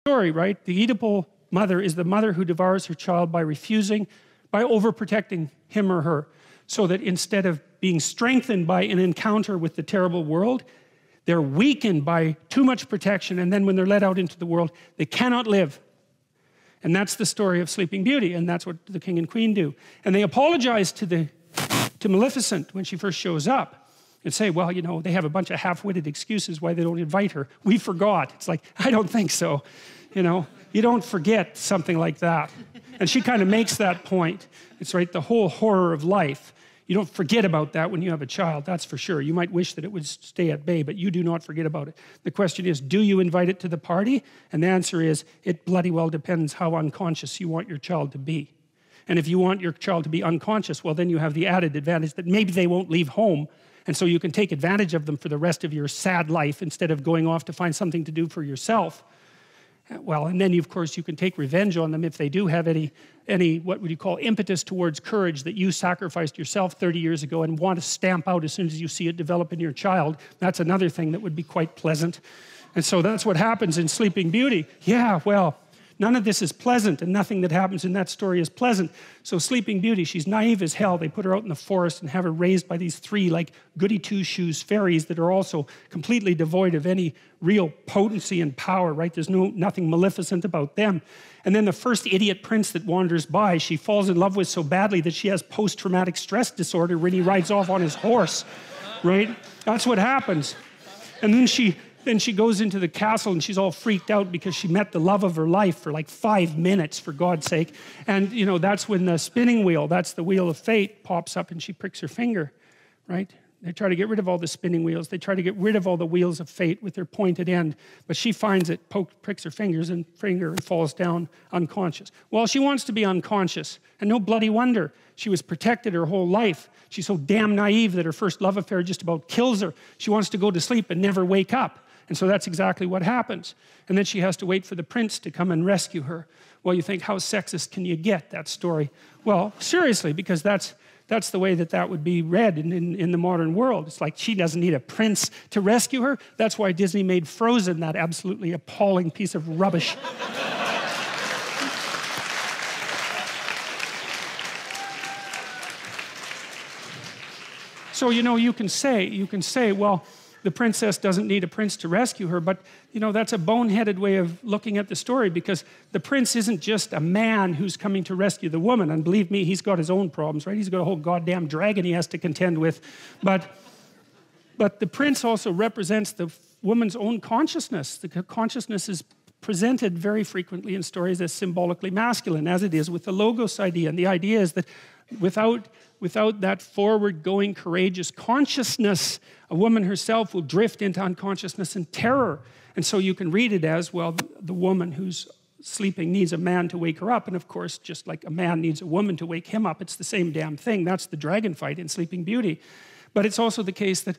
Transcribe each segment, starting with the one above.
story, right? The Oedipal mother is the mother who devours her child by refusing, by overprotecting him or her, so that instead of being strengthened by an encounter with the terrible world, they're weakened by too much protection, and then when they're let out into the world, they cannot live. And that's the story of Sleeping Beauty, and that's what the king and queen do. And they apologize to Maleficent when she first shows up and say, well, you know, they have a bunch of half-witted excuses why they don't invite her. We forgot. It's like, I don't think so. You know, you don't forget something like that. And she kind of makes that point. It's right, the whole horror of life. You don't forget about that when you have a child, that's for sure. You might wish that it would stay at bay, but you do not forget about it. The question is, do you invite it to the party? And the answer is, it bloody well depends how unconscious you want your child to be. And if you want your child to be unconscious, well, then you have the added advantage that maybe they won't leave home, and so you can take advantage of them for the rest of your sad life instead of going off to find something to do for yourself. Well, and then of course you can take revenge on them if they do have any what would you call impetus towards courage that you sacrificed yourself 30 years ago and want to stamp out as soon as you see it develop in your child. That's another thing that would be quite pleasant. And so that's what happens in Sleeping Beauty. Yeah, well, none of this is pleasant, and nothing that happens in that story is pleasant. So Sleeping Beauty, she's naive as hell. They put her out in the forest and have her raised by these three like goody two-shoes fairies that are also completely devoid of any real potency and power, right? There's nothing maleficent about them. And then the first idiot prince that wanders by, she falls in love with so badly that she has post-traumatic stress disorder when he rides off on his horse, right? That's what happens. And then she goes into the castle and she's all freaked out because she met the love of her life for like 5 minutes, for God's sake. And you know, that's when the spinning wheel, that's the wheel of fate, pops up and she pricks her finger, right? They try to get rid of all the spinning wheels. They try to get rid of all the wheels of fate with their pointed end, but she finds it, pricks her fingers and falls down unconscious. Well, she wants to be unconscious, and no bloody wonder. She was protected her whole life. She's so damn naive that her first love affair just about kills her. She wants to go to sleep and never wake up. And so that's exactly what happens. And then she has to wait for the prince to come and rescue her. Well, you think, how sexist can you get, that story? Well, seriously, because that's the way that would be read in the modern world. It's like she doesn't need a prince to rescue her. That's why Disney made Frozen that absolutely appalling piece of rubbish. So, you know, you can say, well, the princess doesn't need a prince to rescue her, but you know, that's a boneheaded way of looking at the story, because the prince isn't just a man who's coming to rescue the woman. And believe me, he's got his own problems, right? He's got a whole goddamn dragon he has to contend with. But the prince also represents the woman's own consciousness. The consciousness is presented very frequently in stories as symbolically masculine, as it is with the logos idea. And the idea is that without that forward-going, courageous consciousness, a woman herself will drift into unconsciousness and terror. And so you can read it as, well, the woman who's sleeping needs a man to wake her up. And of course, just like a man needs a woman to wake him up, it's the same damn thing. That's the dragon fight in Sleeping Beauty. But it's also the case that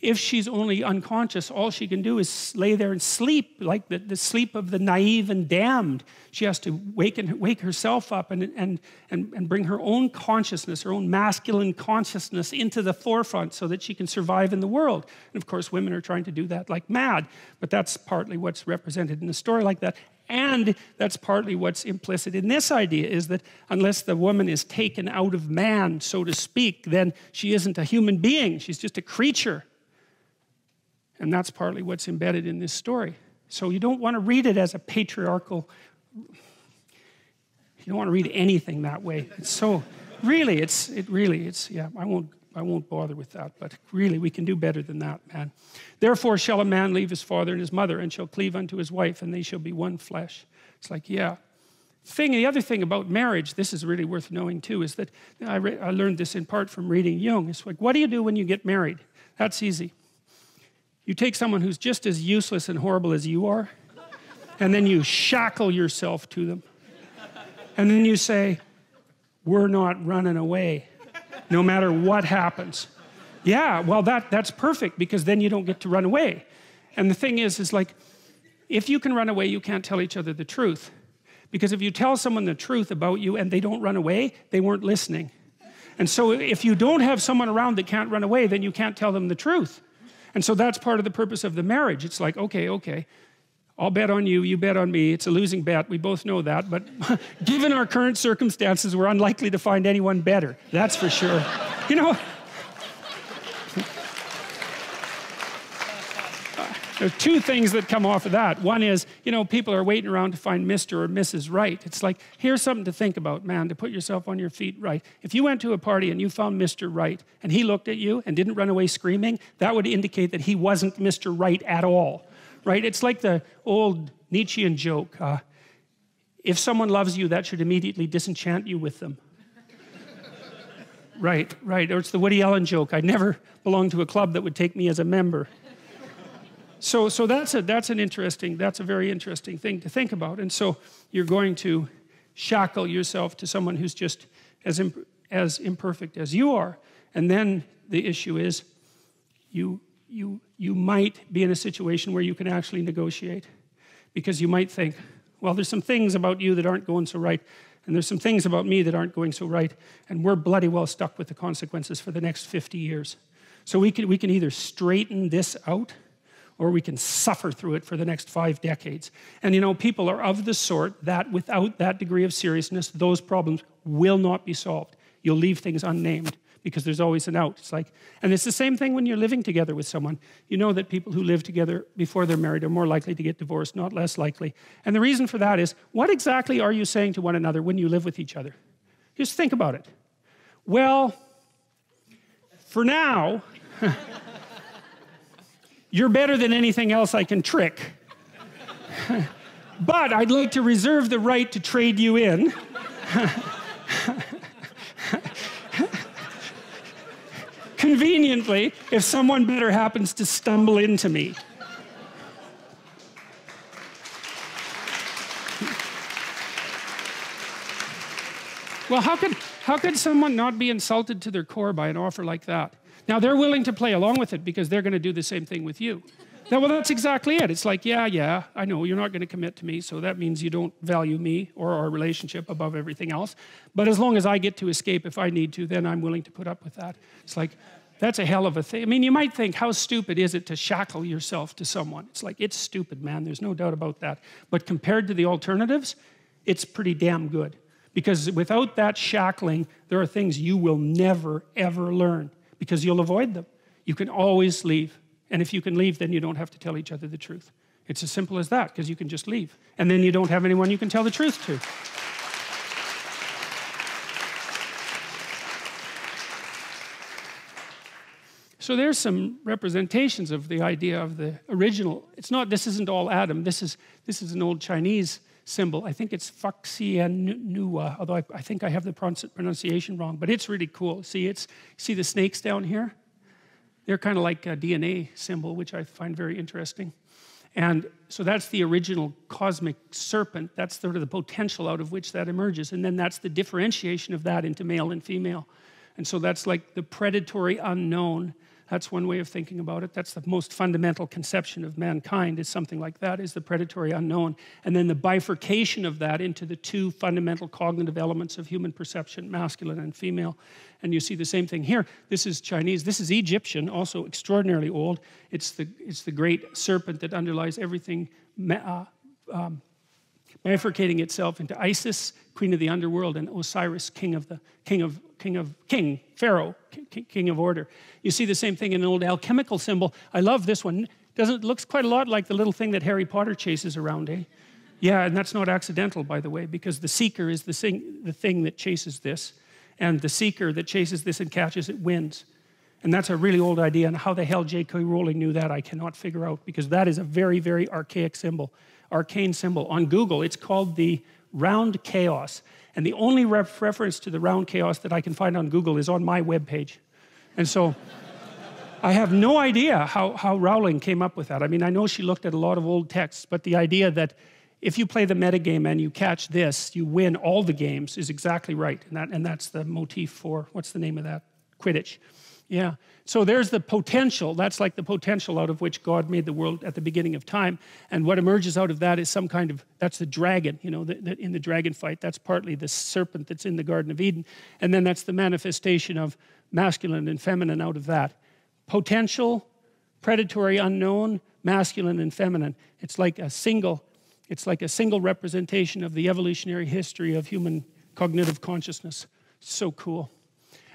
if she's only unconscious, all she can do is lay there and sleep, like the sleep of the naive and damned. She has to wake herself up and bring her own consciousness, her own masculine consciousness into the forefront so that she can survive in the world. And of course, women are trying to do that like mad, but that's partly what's represented in the story like that. And that's partly what's implicit in this idea, is that unless the woman is taken out of man, so to speak, then she isn't a human being. She's just a creature. And that's partly what's embedded in this story. So you don't want to read it as a patriarchal, you don't want to read anything that way. It's so, really, yeah, I won't bother with that, but really we can do better than that, man. Therefore shall a man leave his father and his mother and shall cleave unto his wife, and they shall be one flesh. It's like, yeah. The other thing about marriage, this is really worth knowing too, is that I learned this in part from reading Jung. It's like, what do you do when you get married? That's easy. You take someone who's just as useless and horrible as you are, and then you shackle yourself to them. And then you say, we're not running away, no matter what happens. Yeah, well, that's perfect, because then you don't get to run away. And the thing is like, if you can run away, you can't tell each other the truth. Because if you tell someone the truth about you and they don't run away, they weren't listening. And so if you don't have someone around that can't run away, then you can't tell them the truth. And so that's part of the purpose of the marriage. It's like, okay, I'll bet on you, you bet on me. It's a losing bet, we both know that, but given our current circumstances, we're unlikely to find anyone better, that's for sure. You know, there are two things that come off of that. One is, you know, people are waiting around to find Mr. or Mrs. Right. It's like, here's something to think about, man, to put yourself on your feet right. If you went to a party and you found Mr. Right, and he looked at you and didn't run away screaming, that would indicate that he wasn't Mr. Right at all, right? It's like the old Nietzschean joke, if someone loves you, that should immediately disenchant you with them. Right, right, or it's the Woody Allen joke, I never belonged to a club that would take me as a member. So that's a very interesting thing to think about. And so you're going to shackle yourself to someone who's just as imperfect as you are. And then the issue is you might be in a situation where you can actually negotiate, because you might think, well, there's some things about you that aren't going so right, and there's some things about me that aren't going so right, and we're bloody well stuck with the consequences for the next 50 years. So we can either straighten this out, or we can suffer through it for the next 5 decades. And you know, people are of the sort that without that degree of seriousness, those problems will not be solved. You'll leave things unnamed because there's always an out. It's like, and it's the same thing when you're living together with someone. You know that people who live together before they're married are more likely to get divorced, not less likely. And the reason for that is, what exactly are you saying to one another when you live with each other? Just think about it. Well, for now, you're better than anything else I can trick. But I'd like to reserve the right to trade you in. Conveniently, if someone better happens to stumble into me. Well, how could someone not be insulted to their core by an offer like that? Now, they're willing to play along with it because they're going to do the same thing with you. Now, well, that's exactly it. It's like, yeah, I know you're not going to commit to me, so that means you don't value me or our relationship above everything else. But as long as I get to escape if I need to, then I'm willing to put up with that. It's like, that's a hell of a thing. I mean, you might think, how stupid is it to shackle yourself to someone? It's like, it's stupid, man. There's no doubt about that. But compared to the alternatives, it's pretty damn good. Because without that shackling, there are things you will never, ever learn, because you'll avoid them. You can always leave. And if you can leave, then you don't have to tell each other the truth. It's as simple as that, because you can just leave. And then you don't have anyone you can tell the truth to. So there's some representations of the idea of the original. It's not, this isn't all Adam. This is an old Chinese symbol. I think it's Faxianua, although I think I have the pronunciation wrong, but it's really cool. See the snakes down here? They're kind of like a DNA symbol, which I find very interesting. And so that's the original cosmic serpent. That's sort of the potential out of which that emerges. And then that's the differentiation of that into male and female. And so that's like the predatory unknown. That's one way of thinking about it. That's the most fundamental conception of mankind, is something like that, is the predatory unknown. And then the bifurcation of that into the two fundamental cognitive elements of human perception, masculine and female. And you see the same thing here. This is Chinese. This is Egyptian, also extraordinarily old. It's the great serpent that underlies everything, bifurcating itself into Isis, queen of the underworld, and Osiris, king Pharaoh, king of order. You see the same thing in an old alchemical symbol. I love this one. It looks quite a lot like the little thing that Harry Potter chases around, eh? Yeah, and that's not accidental, by the way, because the seeker is the thing that chases this, and the seeker that chases this and catches it wins. And that's a really old idea, and how the hell J.K. Rowling knew that, I cannot figure out, because that is a very, very archaic symbol, arcane symbol. On Google, it's called the round chaos. And the only reference to the round chaos that I can find on Google is on my webpage. And so I have no idea how Rowling came up with that. I mean, I know she looked at a lot of old texts, but the idea that if you play the metagame and you catch this, you win all the games is exactly right. And that's the motif for, what's the name of that? Quidditch. Yeah. So there's the potential. That's like the potential out of which God made the world at the beginning of time. And what emerges out of that is some kind of, that's the dragon, you know, in the dragon fight. That's partly the serpent that's in the Garden of Eden. And then that's the manifestation of masculine and feminine out of that. Potential, predatory unknown, masculine and feminine. It's like a single representation of the evolutionary history of human cognitive consciousness. So cool.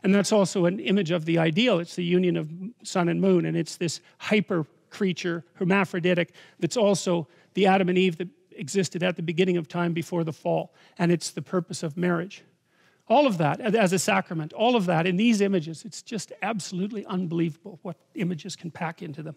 And that's also an image of the ideal. It's the union of sun and moon, and it's this hyper creature, hermaphroditic, that's also the Adam and Eve that existed at the beginning of time before the fall. And it's the purpose of marriage. All of that as a sacrament, all of that in these images, it's just absolutely unbelievable what images can pack into them.